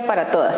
para todas.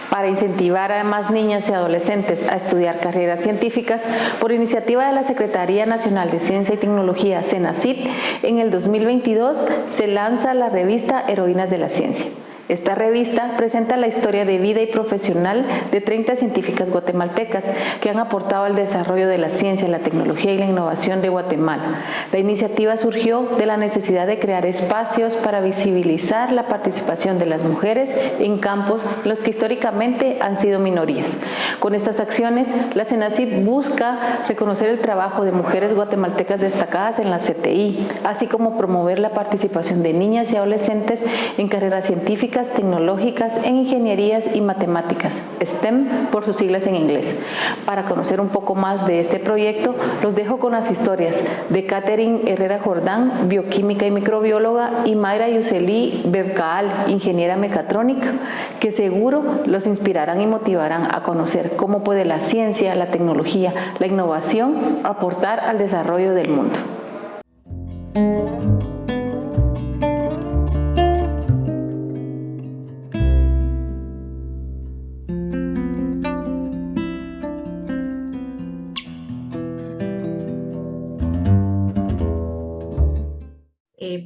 Para incentivar a más niñas y adolescentes a estudiar carreras científicas, por iniciativa de la Secretaría Nacional de Ciencia y Tecnología, CENACYT, en el 2022 se lanza la revista Heroínas de la Ciencia. Esta revista presenta la historia de vida y profesional de 30 científicas guatemaltecas que han aportado al desarrollo de la ciencia, la tecnología y la innovación de Guatemala. La iniciativa surgió de la necesidad de crear espacios para visibilizar la participación de las mujeres en campos en los que históricamente han sido minorías. Con estas acciones, la CENACYT busca reconocer el trabajo de mujeres guatemaltecas destacadas en la CTI, así como promover la participación de niñas y adolescentes en carreras científicas, tecnológicas, en ingenierías y matemáticas, STEM por sus siglas en inglés. Para conocer un poco más de este proyecto, los dejo con las historias de Catherine Herrera Jordán, bioquímica y microbióloga, y Mayra Yuseli Bebcaal, ingeniera mecatrónica, que seguro los inspirarán y motivarán a conocer cómo puede la ciencia, la tecnología, la innovación aportar al desarrollo del mundo.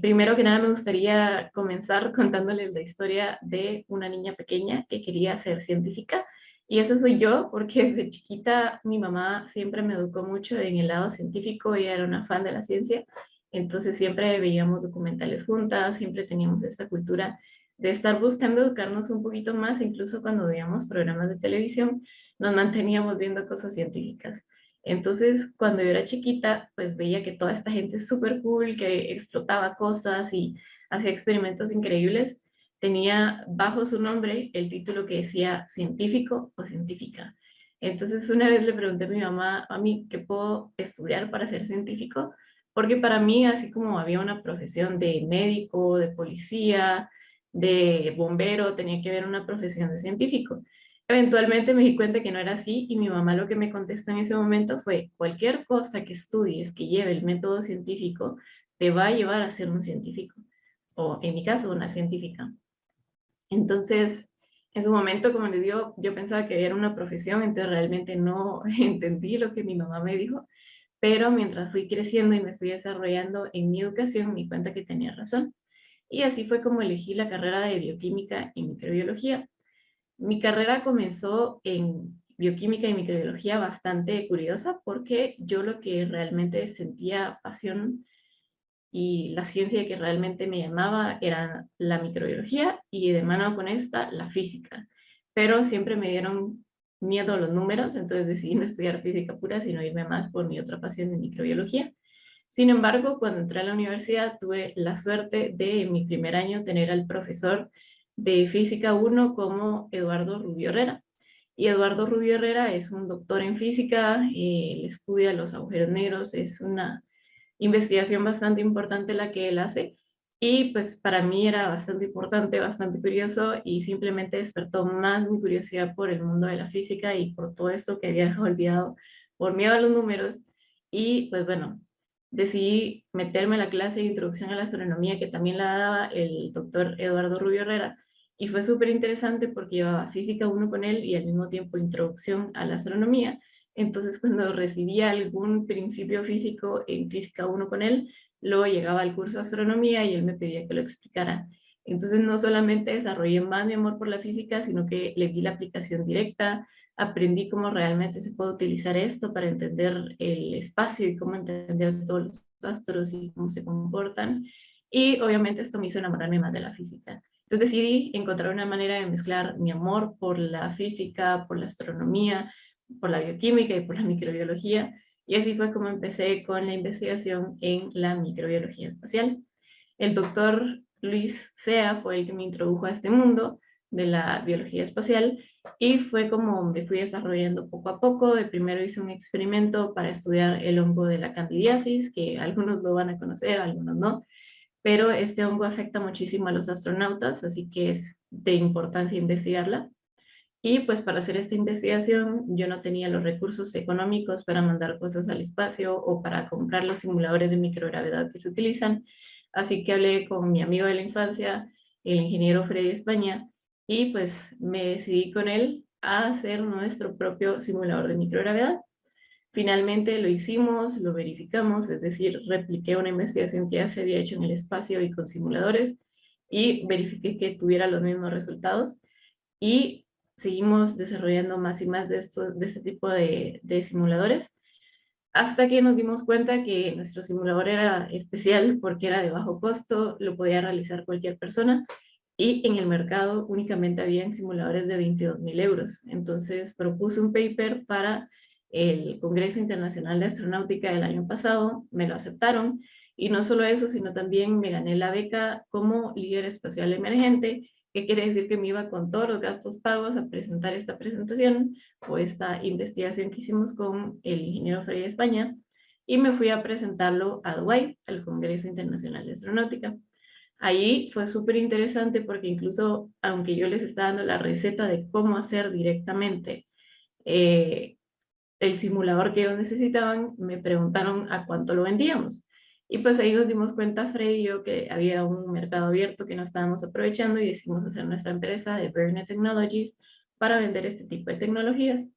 Primero que nada me gustaría comenzar contándoles la historia de una niña pequeña que quería ser científica, y esa soy yo, porque desde chiquita mi mamá siempre me educó mucho en el lado científico. Ella era una fan de la ciencia, entonces siempre veíamos documentales juntas, siempre teníamos esta cultura de estar buscando educarnos un poquito más. Incluso cuando veíamos programas de televisión nos manteníamos viendo cosas científicas. Entonces, cuando yo era chiquita, pues veía que toda esta gente súper cool, que explotaba cosas y hacía experimentos increíbles, tenía bajo su nombre el título que decía científico o científica. Entonces, una vez le pregunté a mi mamá, a mí, ¿qué puedo estudiar para ser científico? Porque para mí, así como había una profesión de médico, de policía, de bombero, tenía que haber una profesión de científico. Eventualmente me di cuenta que no era así, y mi mamá lo que me contestó en ese momento fue: cualquier cosa que estudies que lleve el método científico te va a llevar a ser un científico, o en mi caso una científica. Entonces, en su momento, como les digo, yo pensaba que era una profesión, entonces realmente no entendí lo que mi mamá me dijo, pero mientras fui creciendo y me fui desarrollando en mi educación, me di cuenta que tenía razón. Y así fue como elegí la carrera de bioquímica y microbiología. Mi carrera comenzó en bioquímica y microbiología bastante curiosa, porque yo lo que realmente sentía pasión y la ciencia que realmente me llamaba era la microbiología, y de mano con esta la física. Pero siempre me dieron miedo los números, entonces decidí no estudiar física pura, sino irme más por mi otra pasión de microbiología. Sin embargo, cuando entré a la universidad tuve la suerte de en mi primer año tener al profesor de Física 1 como Eduardo Rubio Herrera. Y Eduardo Rubio Herrera es un doctor en física, él estudia los agujeros negros, es una investigación bastante importante la que él hace, y pues para mí era bastante importante, bastante curioso, y simplemente despertó más mi curiosidad por el mundo de la física y por todo esto que había dejado olvidado por miedo a los números. Y pues bueno, decidí meterme a la clase de introducción a la astronomía que también la daba el doctor Eduardo Rubio Herrera, y fue súper interesante porque llevaba física 1 con él y al mismo tiempo introducción a la astronomía. Entonces, cuando recibía algún principio físico en física 1 con él, luego llegaba al curso de astronomía y él me pedía que lo explicara. Entonces, no solamente desarrollé más mi amor por la física, sino que le di la aplicación directa, aprendí cómo realmente se puede utilizar esto para entender el espacio y cómo entender todos los astros y cómo se comportan. Y obviamente esto me hizo enamorarme más de la física. Entonces decidí encontrar una manera de mezclar mi amor por la física, por la astronomía, por la bioquímica y por la microbiología, y así fue como empecé con la investigación en la microbiología espacial. El doctor Luis Sea fue el que me introdujo a este mundo de la biología espacial, y fue como me fui desarrollando poco a poco. De primero hice un experimento para estudiar el hongo de la candidiasis, que algunos lo van a conocer, algunos no, pero este hongo afecta muchísimo a los astronautas, así que es de importancia investigarla. Y pues para hacer esta investigación yo no tenía los recursos económicos para mandar cosas al espacio o para comprar los simuladores de microgravedad que se utilizan, así que hablé con mi amigo de la infancia, el ingeniero Freddy España, y pues me decidí con él a hacer nuestro propio simulador de microgravedad. Finalmente lo hicimos, lo verificamos, es decir, repliqué una investigación que ya se había hecho en el espacio y con simuladores y verifiqué que tuviera los mismos resultados y seguimos desarrollando más y más de este tipo de simuladores hasta que nos dimos cuenta que nuestro simulador era especial porque era de bajo costo, lo podía realizar cualquier persona y en el mercado únicamente habían simuladores de 22.000 euros. Entonces propuse un paper para el Congreso Internacional de Astronáutica del año pasado, me lo aceptaron y no solo eso, sino también me gané la beca como líder espacial emergente, que quiere decir que me iba con todos los gastos pagos a presentar esta presentación o esta investigación que hicimos con el ingeniero Freddy España y me fui a presentarlo a Dubái, al Congreso Internacional de Astronáutica. Ahí fue súper interesante porque incluso, aunque yo les estaba dando la receta de cómo hacer directamente eh, el simulador que ellos necesitaban, me preguntaron a cuánto lo vendíamos. Y pues ahí nos dimos cuenta, Fred y yo, que había un mercado abierto que no estábamos aprovechando y decidimos hacer nuestra empresa de Burnet Technologies para vender este tipo de tecnologías.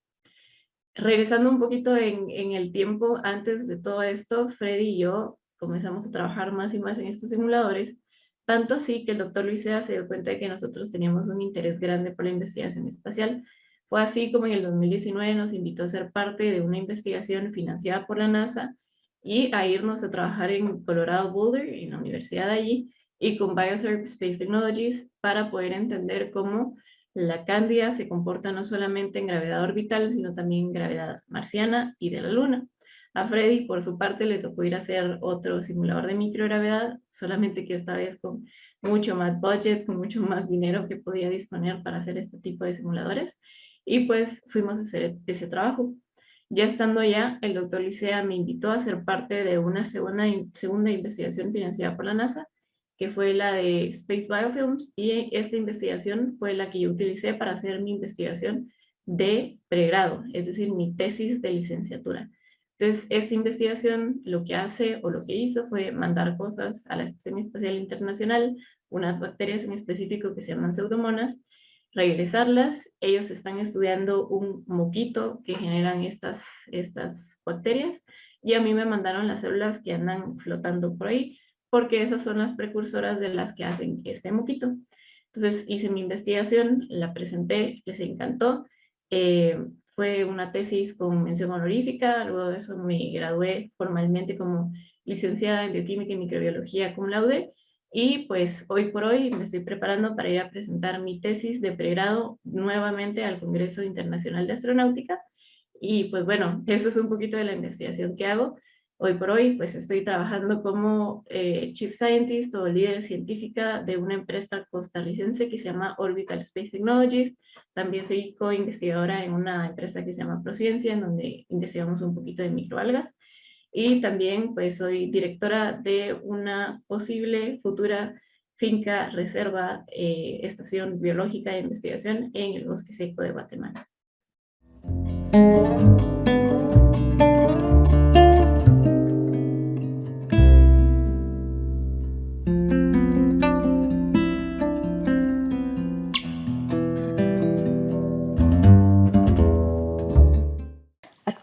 Regresando un poquito en el tiempo, antes de todo esto, Freddy y yo comenzamos a trabajar más y más en estos simuladores, tanto así que el doctor Luisea se dio cuenta de que nosotros teníamos un interés grande por la investigación espacial. Fue así como en el 2019 nos invitó a ser parte de una investigación financiada por la NASA y a irnos a trabajar en Colorado Boulder, en la universidad de allí, y con Bioserv Space Technologies para poder entender cómo la cándida se comporta no solamente en gravedad orbital, sino también en gravedad marciana y de la Luna. A Freddy, por su parte, le tocó ir a hacer otro simulador de microgravedad, solamente que esta vez con mucho más budget, con mucho más dinero que podía disponer para hacer este tipo de simuladores. Y pues fuimos a hacer ese trabajo. Ya estando allá, el doctor Licea me invitó a ser parte de una segunda investigación financiada por la NASA, que fue la de Space Biofilms, y esta investigación fue la que yo utilicé para hacer mi investigación de pregrado, es decir, mi tesis de licenciatura. Entonces, esta investigación lo que hace o lo que hizo fue mandar cosas a la Estación Espacial Internacional, unas bacterias en específico que se llaman pseudomonas, regresarlas. Ellos están estudiando un moquito que generan estas bacterias y a mí me mandaron las células que andan flotando por ahí porque esas son las precursoras de las que hacen este moquito. Entonces hice mi investigación, la presenté, les encantó. Fue una tesis con mención honorífica, luego de eso me gradué formalmente como licenciada en bioquímica y microbiología cum laude y pues hoy por hoy me estoy preparando para ir a presentar mi tesis de pregrado nuevamente al Congreso Internacional de Astronáutica. Y pues bueno, eso es un poquito de la investigación que hago. Hoy por hoy pues estoy trabajando como Chief Scientist o líder científica de una empresa costarricense que se llama Orbital Space Technologies. También soy co-investigadora en una empresa que se llama Prociencia, en donde investigamos un poquito de microalgas y también pues soy directora de una posible futura finca reserva estación biológica de investigación en el Bosque Seco de Guatemala.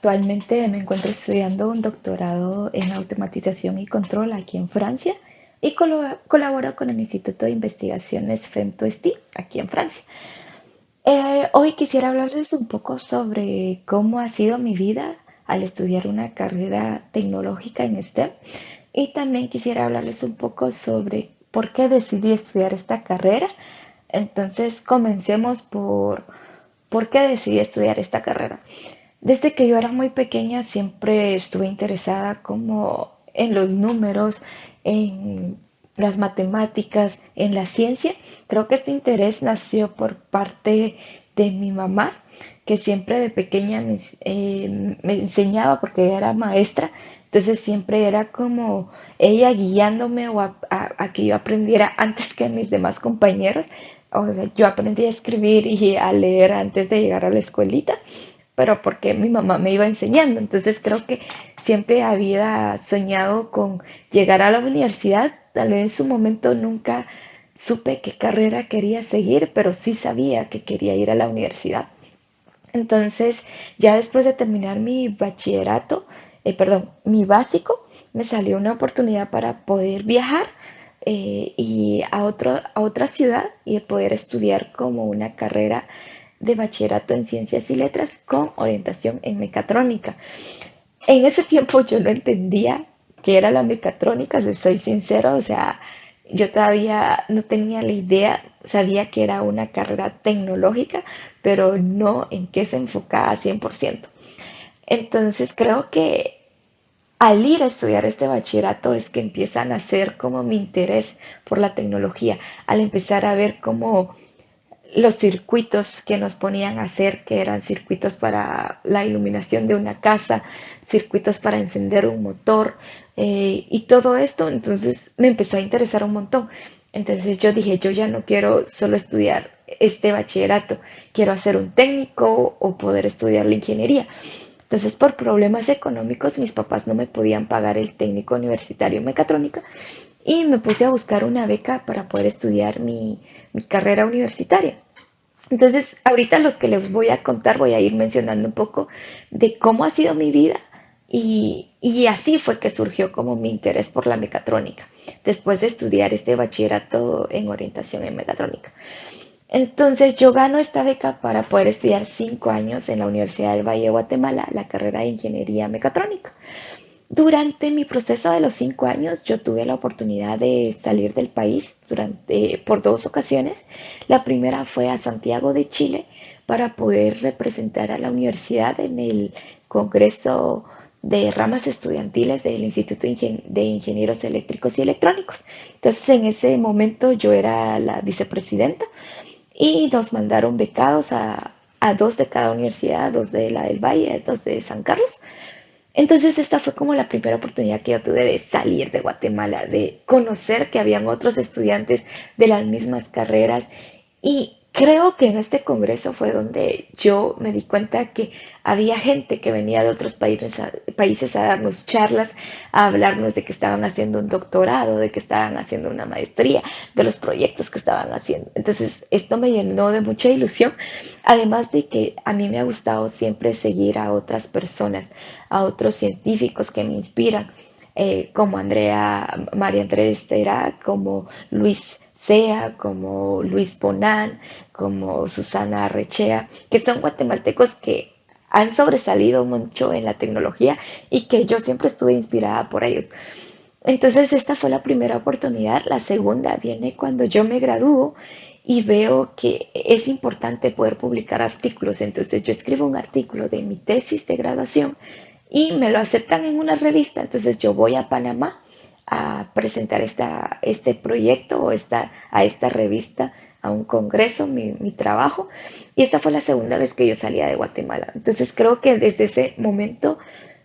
Actualmente me encuentro estudiando un doctorado en automatización y control aquí en Francia y colaboro con el Instituto de Investigaciones FEMTO-STI aquí en Francia. Hoy quisiera hablarles un poco sobre cómo ha sido mi vida al estudiar una carrera tecnológica en STEM y también quisiera hablarles un poco sobre por qué decidí estudiar esta carrera. Entonces, comencemos por qué decidí estudiar esta carrera. Desde que yo era muy pequeña siempre estuve interesada como en los números, en las matemáticas, en la ciencia. Creo que este interés nació por parte de mi mamá, que siempre de pequeña me enseñaba porque ella era maestra. Entonces siempre era como ella guiándome o a que yo aprendiera antes que mis demás compañeros. O sea, yo aprendí a escribir y a leer antes de llegar a la escuelita, pero porque mi mamá me iba enseñando. Entonces creo que siempre había soñado con llegar a la universidad. Tal vez en su momento nunca supe qué carrera quería seguir, pero sí sabía que quería ir a la universidad. Entonces, ya después de terminar mi bachillerato, perdón, mi básico, me salió una oportunidad para poder viajar y a otra ciudad y poder estudiar como una carrera de bachillerato en ciencias y letras con orientación en mecatrónica. En ese tiempo yo no entendía qué era la mecatrónica, les soy sincero, o sea, yo todavía no tenía la idea, sabía que era una carrera tecnológica, pero no en qué se enfocaba 100%. Entonces creo que al ir a estudiar este bachillerato es que empieza a nacer como mi interés por la tecnología, al empezar a ver cómo los circuitos que nos ponían a hacer, que eran circuitos para la iluminación de una casa, circuitos para encender un motor y todo esto, entonces me empezó a interesar un montón. Entonces yo dije, yo ya no quiero solo estudiar este bachillerato, quiero hacer un técnico o poder estudiar la ingeniería. Entonces, por problemas económicos, mis papás no me podían pagar el técnico universitario en mecatrónica y me puse a buscar una beca para poder estudiar mi carrera universitaria. Entonces, ahorita los que les voy a contar, voy a ir mencionando un poco de cómo ha sido mi vida y así fue que surgió como mi interés por la mecatrónica, después de estudiar este bachillerato en orientación en mecatrónica. Entonces yo gano esta beca para poder estudiar 5 años en la Universidad del Valle de Guatemala, la carrera de ingeniería mecatrónica. Durante mi proceso de los 5 años, yo tuve la oportunidad de salir del país por 2 ocasiones. La primera fue a Santiago de Chile para poder representar a la universidad en el Congreso de Ramas Estudiantiles del Instituto de Ingenieros Eléctricos y Electrónicos. Entonces, en ese momento yo era la vicepresidenta y nos mandaron becados a dos de cada universidad, dos de la del Valle, dos de San Carlos. Entonces esta fue como la primera oportunidad que yo tuve de salir de Guatemala, de conocer que habían otros estudiantes de las mismas carreras y creo que en este congreso fue donde yo me di cuenta que había gente que venía de otros países a darnos charlas, a hablarnos de que estaban haciendo un doctorado, de que estaban haciendo una maestría, de los proyectos que estaban haciendo. Entonces esto me llenó de mucha ilusión, además de que a mí me ha gustado siempre seguir a otras personas, a otros científicos que me inspiran, como María Andrés Terá, como Luis Sea, como Luis Bonan, como Susana Arrechea, que son guatemaltecos que han sobresalido mucho en la tecnología y que yo siempre estuve inspirada por ellos. Entonces esta fue la primera oportunidad. La segunda viene cuando yo me gradúo y veo que es importante poder publicar artículos. Entonces yo escribo un artículo de mi tesis de graduación y me lo aceptan en una revista. Entonces yo voy a Panamá a presentar este proyecto o a esta revista, a un congreso, mi trabajo. Y esta fue la segunda vez que yo salía de Guatemala. Entonces creo que desde ese momento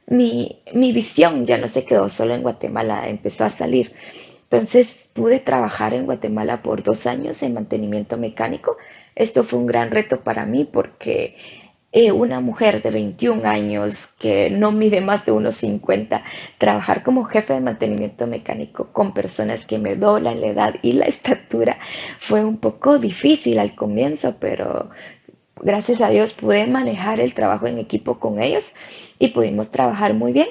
mi visión ya no se quedó solo en Guatemala, empezó a salir. Entonces pude trabajar en Guatemala por 2 años en mantenimiento mecánico. Esto fue un gran reto para mí porque una mujer de 21 años que no mide más de 1,50, trabajar como jefe de mantenimiento mecánico con personas que me doblan la edad y la estatura fue un poco difícil al comienzo, pero gracias a Dios pude manejar el trabajo en equipo con ellos y pudimos trabajar muy bien.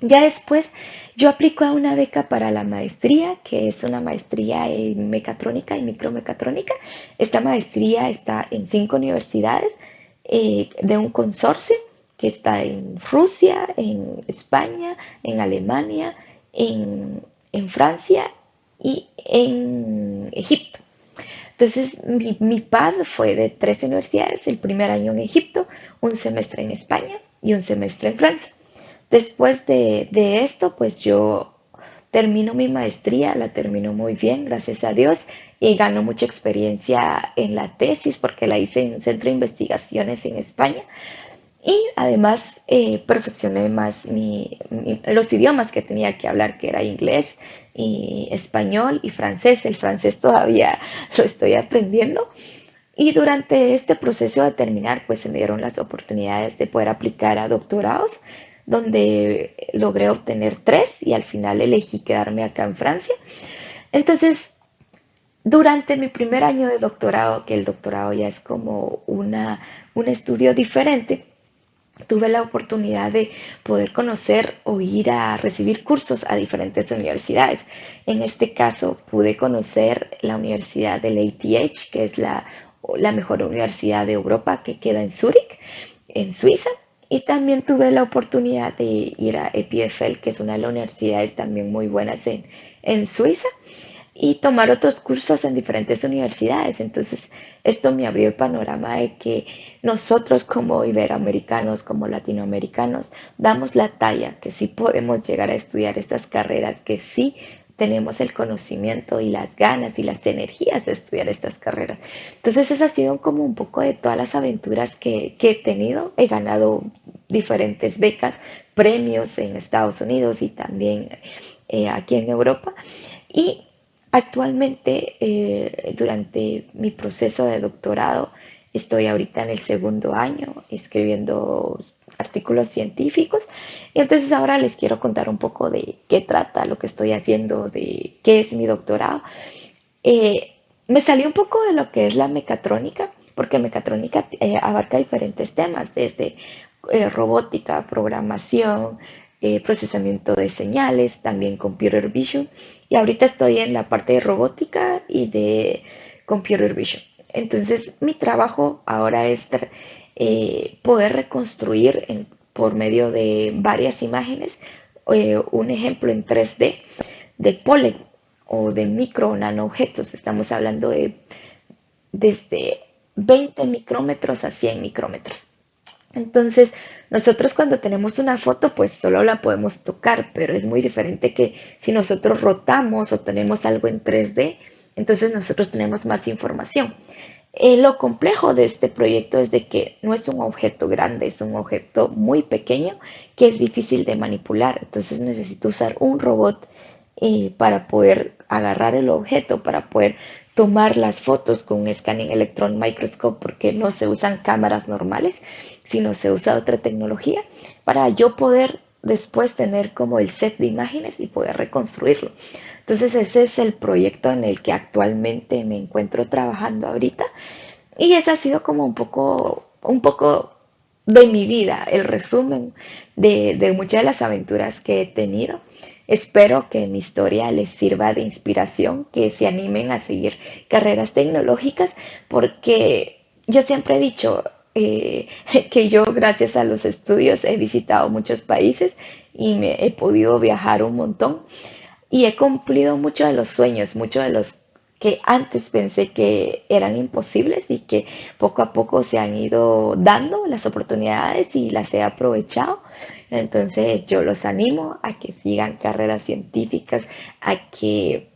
Ya después yo aplico a una beca para la maestría, que es una maestría en mecatrónica y micromecatrónica. Esta maestría está en 5 universidades de un consorcio que está en Rusia, en España, en Alemania, en Francia y en Egipto. Entonces, mi PAD fue de 3 universidades, el primer año en Egipto, un semestre en España y un semestre en Francia. Después de esto, pues yo termino mi maestría, la termino muy bien, gracias a Dios, y gano mucha experiencia en la tesis porque la hice en un centro de investigaciones en España. Y además perfeccioné más los idiomas que tenía que hablar, que era inglés y español y francés. El francés todavía lo estoy aprendiendo. Y durante este proceso de terminar, pues se me dieron las oportunidades de poder aplicar a doctorados, donde logré obtener 3 y al final elegí quedarme acá en Francia. Entonces, durante mi primer año de doctorado, que el doctorado ya es como un estudio diferente, tuve la oportunidad de poder conocer o ir a recibir cursos a diferentes universidades. En este caso, pude conocer la Universidad del ATH, que es la mejor universidad de Europa, que queda en Zúrich, en Suiza. Y también tuve la oportunidad de ir a EPFL, que es una de las universidades también muy buenas en Suiza, y tomar otros cursos en diferentes universidades. Entonces, esto me abrió el panorama de que nosotros como iberoamericanos, como latinoamericanos, damos la talla, que sí podemos llegar a estudiar estas carreras, que sí tenemos el conocimiento y las ganas y las energías de estudiar estas carreras. Entonces, esa ha sido como un poco de todas las aventuras que he tenido. He ganado diferentes becas, premios en Estados Unidos y también aquí en Europa. Y actualmente, durante mi proceso de doctorado, estoy ahorita en el segundo año escribiendo artículos científicos. Y entonces ahora les quiero contar un poco de qué trata lo que estoy haciendo, de qué es mi doctorado. Me salí un poco de lo que es la mecatrónica, porque mecatrónica abarca diferentes temas, desde robótica, programación, procesamiento de señales, también computer vision. Y ahorita estoy en la parte de robótica y de computer vision. Entonces, mi trabajo ahora es poder reconstruir por medio de varias imágenes un ejemplo en 3D de polen o de micro o nano objetos. Estamos hablando de desde 20 micrómetros a 100 micrómetros. Entonces, nosotros cuando tenemos una foto, pues solo la podemos tocar, pero es muy diferente que si nosotros rotamos o tenemos algo en 3D, entonces nosotros tenemos más información. Lo complejo de este proyecto es de que no es un objeto grande, es un objeto muy pequeño que es difícil de manipular. Entonces necesito usar un robot para poder agarrar el objeto, para poder tomar las fotos con un Scanning Electron Microscope, porque no se usan cámaras normales, sino se usa otra tecnología para yo poder después tener como el set de imágenes y poder reconstruirlo. Entonces ese es el proyecto en el que actualmente me encuentro trabajando ahorita, y ese ha sido como un poco de mi vida, el resumen de muchas de las aventuras que he tenido. Espero que mi historia les sirva de inspiración, que se animen a seguir carreras tecnológicas, porque yo siempre he dicho que yo, gracias a los estudios, he visitado muchos países y me he podido viajar un montón y he cumplido muchos de los sueños, muchos de los que antes pensé que eran imposibles y que poco a poco se han ido dando las oportunidades y las he aprovechado. Entonces yo los animo a que sigan carreras científicas, a que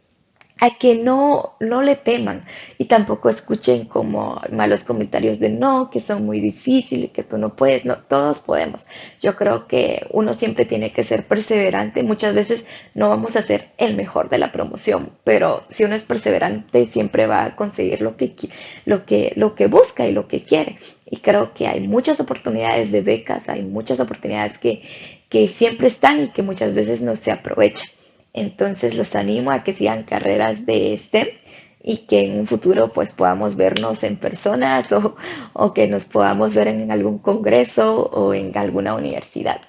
no le teman y tampoco escuchen como malos comentarios de no, que son muy difíciles, que tú no puedes, no, todos podemos. Yo creo que uno siempre tiene que ser perseverante. Muchas veces no vamos a ser el mejor de la promoción, pero si uno es perseverante siempre va a conseguir lo que busca y lo que quiere. Y creo que hay muchas oportunidades de becas, hay muchas oportunidades que siempre están y que muchas veces no se aprovechan. Entonces los animo a que sigan carreras de STEM y que en un futuro pues podamos vernos en personas o que nos podamos ver en algún congreso o en alguna universidad.